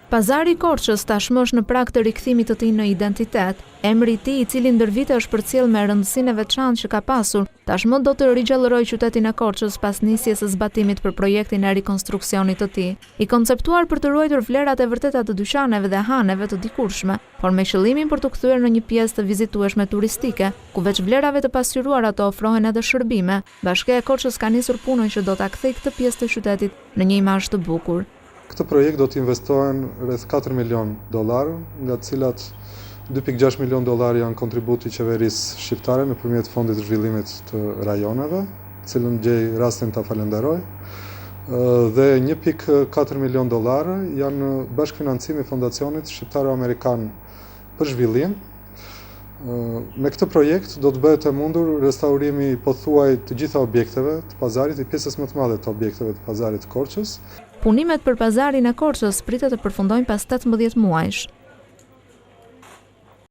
Pazari i Korçës tashmë është në prag të rikthimit të tij në identitet. Emri i tij, i cili ndër vite është përcjell me rëndësinë e veçantë që ka pasur, tashmë do të rigjallërojë qytetin e Korçës pas nisjes së zbatimit për projektin e rikonstruksionit të tij. I konceptuar për të ruajtur vlerat e vërteta të dyqaneve dhe haneve të dikurshme, por me qëllimin për të kthyer në një pjesë të vizitueshme turistike, ku veç vlerave të pasqyruara të ofrohen edhe shërbime. Bashkia e Korçës ka nisur punën që do ta kthejë këtë pjesë të qytetit në një imazh të bukur. Këtë projekt do të investohen rreth 4 milion dollar, nga të cilat 2.6 milion dollar janë kontributi i qeverisë shqiptare nëpërmjet fondit të zhvillimit të rajoneve, cilën gjej rastin ta falenderoj. Dhe 1.4 milion dollar janë bashkëfinancimi i Fondacionit Shqiptaro-Amerikan për zhvillim. Me këtë projekt do të bëhet e mundur restaurimi pothuaj të gjitha objekteve të pazarit, i pjesës më të madhe të objekteve të pazarit të Korçës. Punimet për pazarin e Korçës pritet të përfundojnë pas 18 muajsh.